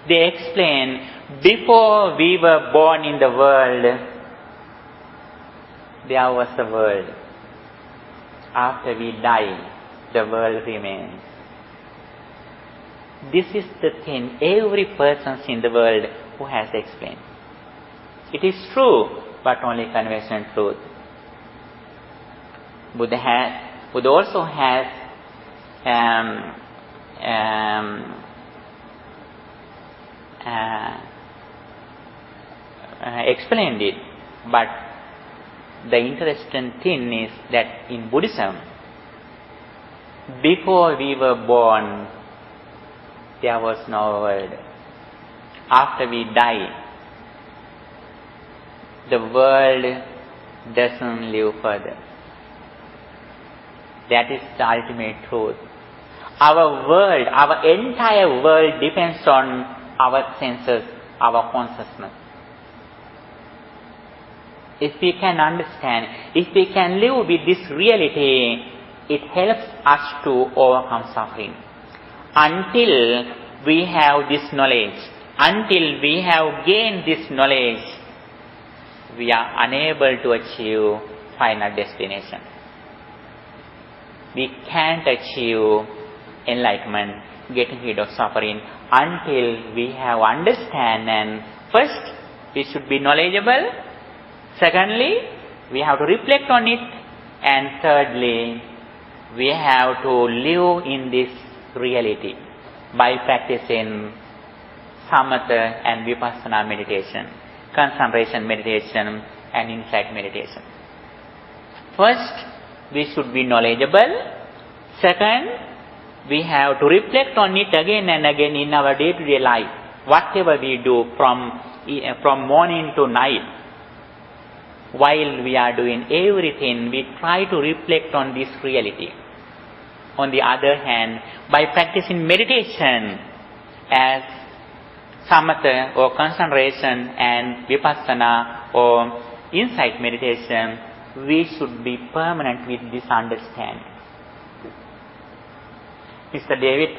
they explain, before we were born in the world, there was a world. After we die, the world remains. This is the thing every person in the world who has explained. It is true, but only conventional truth. Buddha also has explained it, but the interesting thing is that in Buddhism, before we were born, there was no world. After we die, the world doesn't live further. That is the ultimate truth. Our world, our entire world depends on our senses, our consciousness. If we can understand, if we can live with this reality, it helps us to overcome suffering. Until we have this knowledge, until we have gained this knowledge, we are unable to achieve final destination. We can't achieve enlightenment, getting rid of suffering, until we have understanding. First, we should be knowledgeable. Secondly, we have to reflect on it. And thirdly, we have to live in this reality by practicing samatha and vipassana meditation, concentration meditation and insight meditation. First, we should be knowledgeable. Second, we have to reflect on it again and again in our day-to-day life. Whatever we do from morning to night, while we are doing everything, we try to reflect on this reality. On the other hand, by practicing meditation as samatha or concentration and vipassana or insight meditation, we should be permanent with this understanding. Mr. David,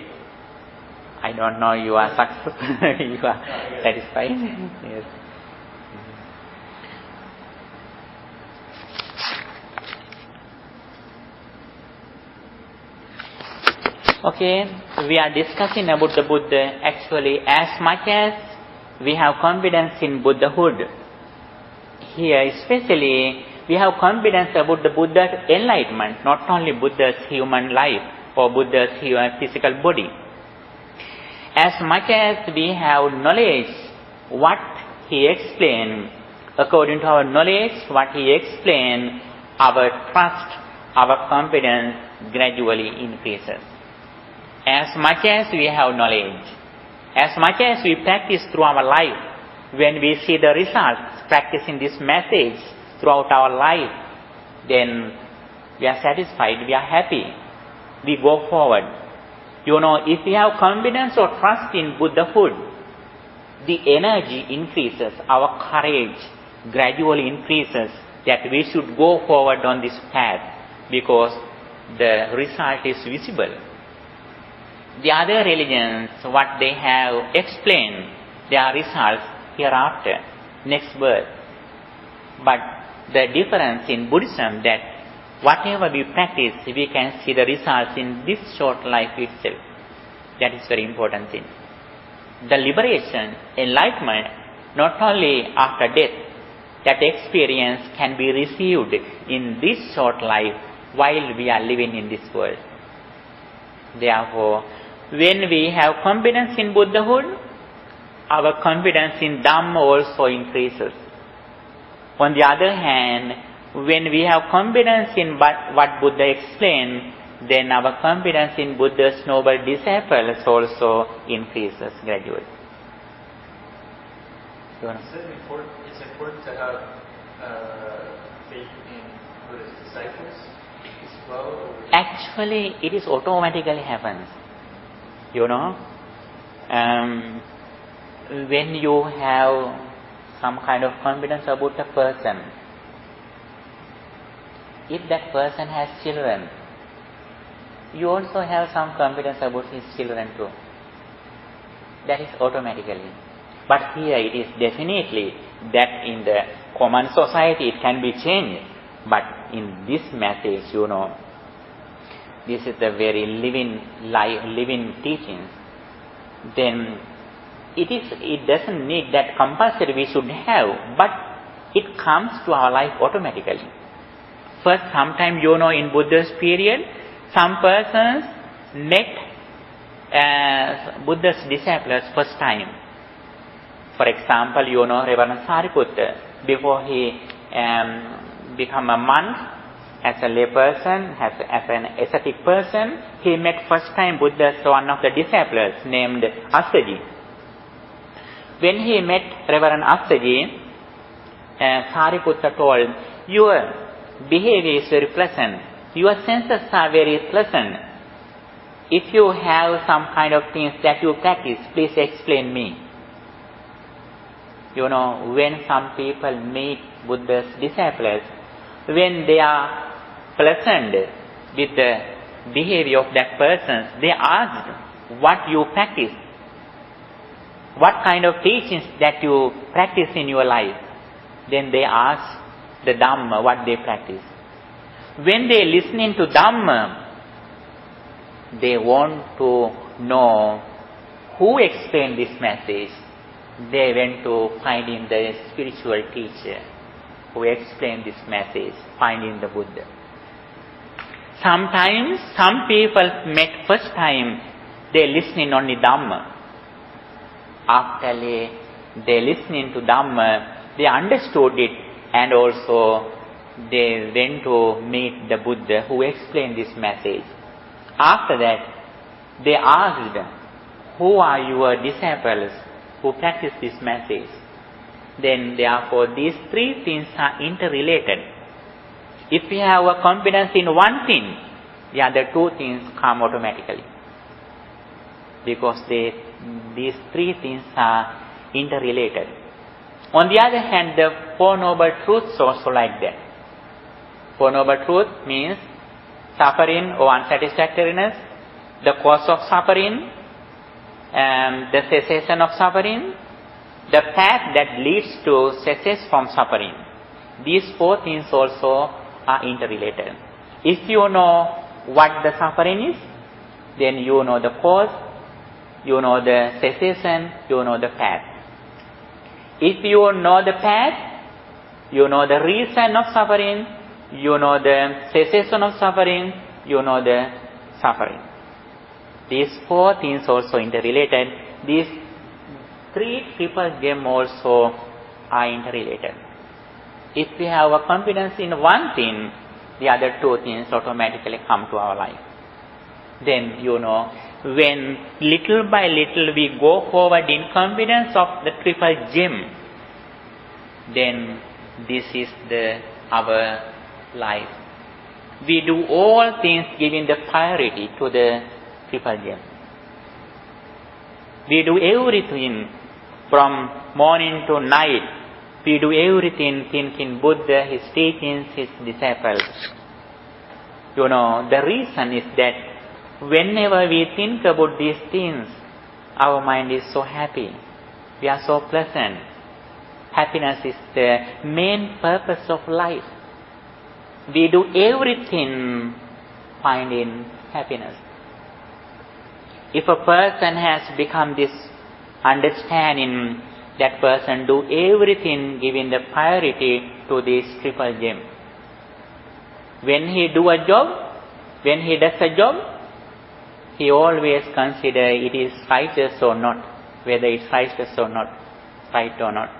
I don't know you are successful, you are satisfied? Yes. Okay, we are discussing about the Buddha. Actually, as much as we have confidence in Buddhahood, here especially we have confidence about the Buddha's enlightenment, not only Buddha's human life or Buddha's physical body. As much as we have knowledge what he explained, according to our knowledge what he explained, our trust, our confidence gradually increases. As much as we have knowledge, as much as we practice through our life, when we see the results, practicing this message throughout our life, then we are satisfied, we are happy, we go forward. If we have confidence or trust in Buddhahood, the energy increases, our courage gradually increases that we should go forward on this path because the result is visible. The other religions, what they have explained, their results hereafter, next birth. But the difference in Buddhism that whatever we practice, we can see the results in this short life itself. That is very important thing. The liberation, enlightenment, not only after death, that experience can be received in this short life while we are living in this world. Therefore, when we have confidence in Buddhahood, our confidence in Dhamma also increases. On the other hand, when we have confidence in what Buddha explained, then our confidence in Buddha's noble disciples also increases gradually. It's important to have faith in Buddha's disciples as well? Actually, it is automatically happens. When you have some kind of confidence about a person, if that person has children, you also have some confidence about his children too. That is automatically. But here it is definitely that in the common society it can be changed. But in this message, this is the very living teachings. Then it doesn't need that compulsory we should have, but it comes to our life automatically. First, sometime in Buddha's period, some persons met Buddha's disciples first time. For example, Reverend Sariputta, before he become a monk, as a lay person, as an ascetic person, he met first time Buddha's one of the disciples named Assaji. When he met Reverend Assaji, Sariputta told, your behavior is very pleasant. Your senses are very pleasant. If you have some kind of things that you practice, please explain me. When some people meet Buddha's disciples, when they are pleasant with the behavior of that person, they ask what you practice. What kind of teachings that you practice in your life? Then they ask the Dhamma, what they practice. When they listening to Dhamma, they want to know who explained this message. They went to finding the spiritual teacher who explained this message, finding the Buddha. Sometimes some people met first time, they listening only Dhamma. After they listening to Dhamma, they understood it, and also they went to meet the Buddha who explained this message. After that, they asked, who are your disciples who practice this message? Then therefore these three things are interrelated. If we have a confidence in one thing, the other two things come automatically. Because these three things are interrelated. On the other hand, the Four Noble Truths also like that. Four Noble Truths means suffering or unsatisfactoriness, the cause of suffering, the cessation of suffering, the path that leads to cessation from suffering. These four things also are interrelated. If you know what the suffering is, then you know the cause, you know the cessation, you know the path. If you know the path, you know the reason of suffering, you know the cessation of suffering, you know the suffering. These four things also interrelated. These three triple gems also are interrelated. If we have a confidence in one thing, the other two things automatically come to our life. Then, when little by little we go forward in confidence of the triple gem, then this is our life. We do all things giving the priority to the triple gem. We do everything from morning to night. We do everything thinking Buddha, his teachings, his disciples. The reason is that whenever we think about these things, our mind is so happy. We are so pleasant. Happiness is the main purpose of life. We do everything finding happiness. If a person has become this understanding, that person do everything giving the priority to this triple gem. When he do a job, when he does a job, he always consider it is righteous or not, whether it's righteous or not, right or not.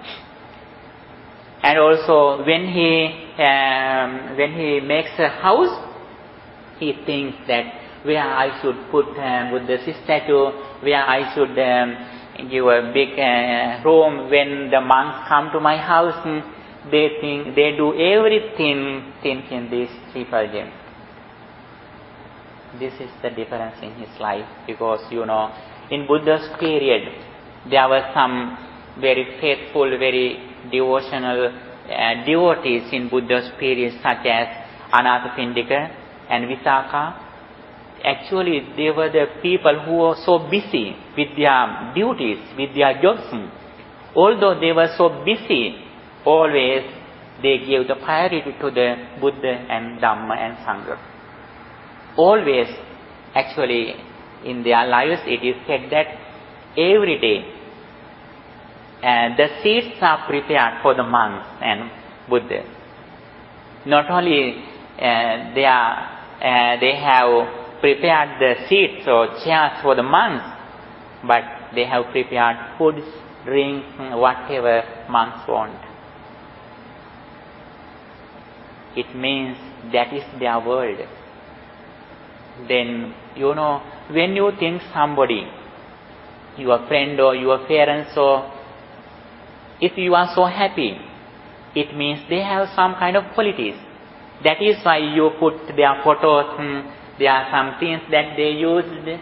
And also when he makes a house, he thinks that where I should put Buddha's statue, where I should give a big room. When the monks come to my house, they do everything thinking this triple gem. This is the difference in his life, because in Buddha's period there were some very faithful, very devotional devotees in Buddha's period, such as Anathapindika and Visakha. Actually, they were the people who were so busy with their duties, with their jobs. Although they were so busy, always they gave the priority to the Buddha and Dhamma and Sangha. Always, actually, in their lives it is said that every day the seats are prepared for the monks and Buddha. Not only they have prepared the seats or chairs for the monks, but they have prepared foods, drinks, whatever monks want. It means that is their world. Then, when you think somebody, your friend or your parents, or if you are so happy, it means they have some kind of qualities. That is why you put their photos. There are some things that they used.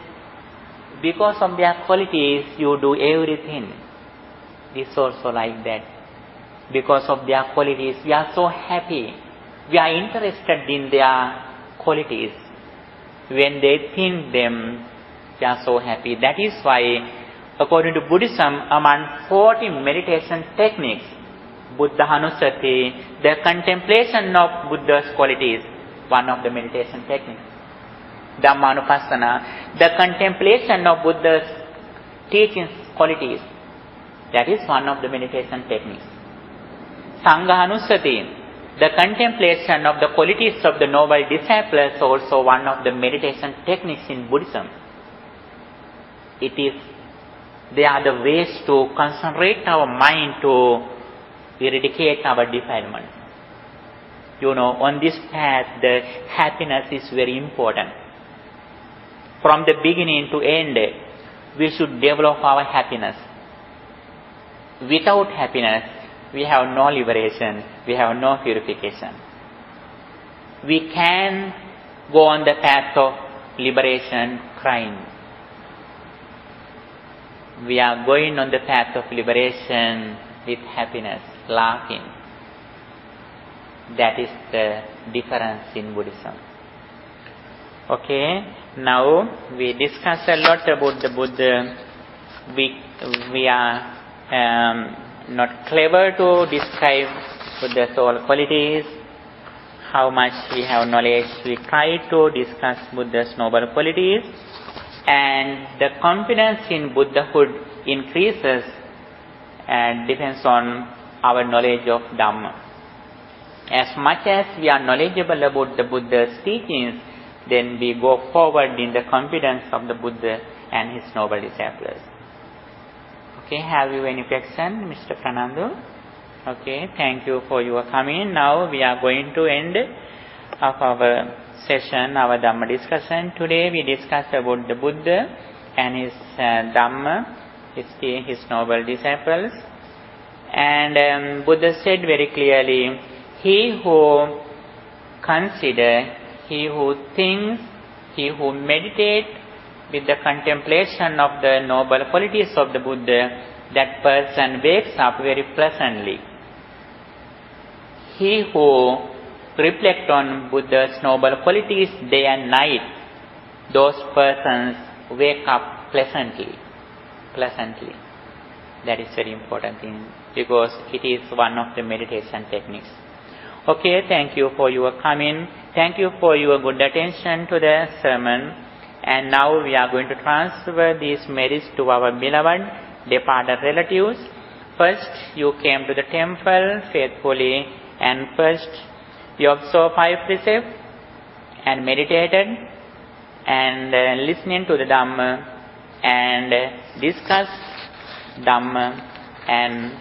Because of their qualities, you do everything. It's also like that. Because of their qualities, we are so happy. We are interested in their qualities. When they think them, we are so happy. That is why, according to Buddhism, among 40 meditation techniques, Buddha Hanusati, the contemplation of Buddha's qualities, one of the meditation techniques. Dhammanupassana, the contemplation of Buddha's teachings, qualities, that is one of the meditation techniques. Sanghahanusati, the contemplation of the qualities of the noble disciples, also one of the meditation techniques in Buddhism. They are the ways to concentrate our mind to eradicate our defilement. On this path, the happiness is very important. From the beginning to end, we should develop our happiness. Without happiness, we have no liberation, we have no purification. We can go on the path of liberation crying. We are going on the path of liberation with happiness, laughing. That is the difference in Buddhism. Okay, now we discussed a lot about the Buddha. We are not clever to describe Buddha's all qualities. How much we have knowledge, we try to discuss Buddha's noble qualities. And the confidence in Buddhahood increases and depends on our knowledge of Dhamma. As much as we are knowledgeable about the Buddha's teachings, then we go forward in the confidence of the Buddha and his noble disciples. Okay, have you any question, Mr. Pranando? Okay, thank you for your coming. Now we are going to end of our session, our Dhamma discussion. Today we discussed about the Buddha and his Dhamma, his noble disciples. And Buddha said very clearly, he who considers, he who thinks, he who meditates with the contemplation of the noble qualities of the Buddha, that person wakes up very pleasantly. He who reflects on Buddha's noble qualities day and night, those persons wake up pleasantly. Pleasantly. That is very important thing, because it is one of the meditation techniques. Okay, thank you for your coming. Thank you for your good attention to the sermon. And now we are going to transfer these merits to our beloved departed relatives. First, you came to the temple faithfully, and first you observed 5 precepts and meditated and listening to the Dhamma and discussed Dhamma, and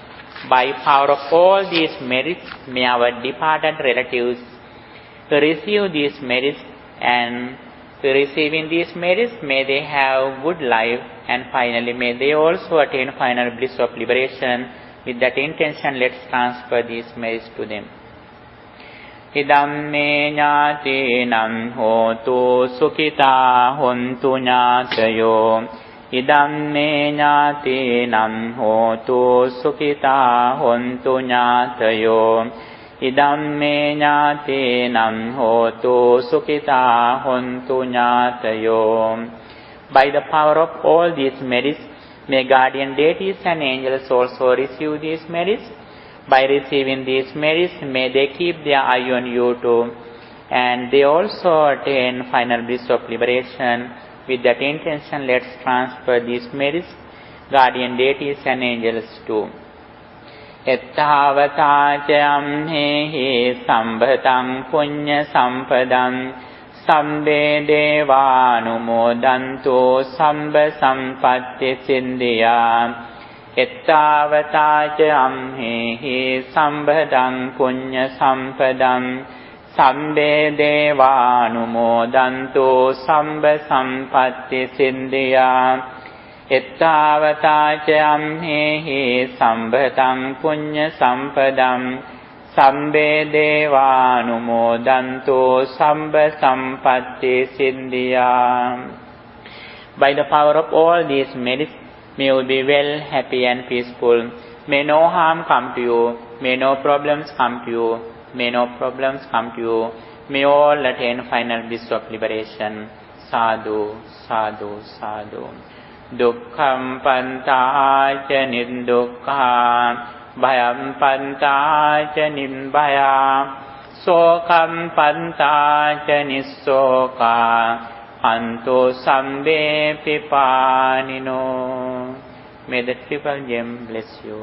by power of all these merits, may our departed relatives receive these merits, and receiving these merits, may they have good life, and finally may they also attain final bliss of liberation. With that intention, let's transfer these merits to them. Idamme ñātīnaṁ hotu sukhitā hontu ñātayo. Idamme ñātīnaṁ hotu sukhitā hontu ñātayo. Idamme ñātīnaṁ hotu sukhitā hontu ñātayo. By the power of all these merits, may guardian deities and angels also receive these merits. By receiving these merits, may they keep their eye on you too, and they also attain final bliss of liberation. With that intention, let's transfer these merits, guardian deities and angels too. Ettavata jayam hehi sambhatam punya sampadam sabbe devanumodantu sabba sampatti sindhya. Ettavata jayam hehi sambhatam punya sampadam sabbe devanumodantu sabba sampatti sindhya. Ettavata jayam hehi sambhatam punya sampadam sabbe devanumodantu sabba sampatti sindhya. By the power of all these merits, may you be well, happy and peaceful. May no harm come to you. May no problems come to you. May no problems come to you. May all attain final bliss of liberation. Sadhu, sadhu, sadhu. Dukkham pantāca nirdukkha, bhayam pantāca nirbhaya, sokam pantāca nissoka, anto sambe pipanino. May the triple gem bless you.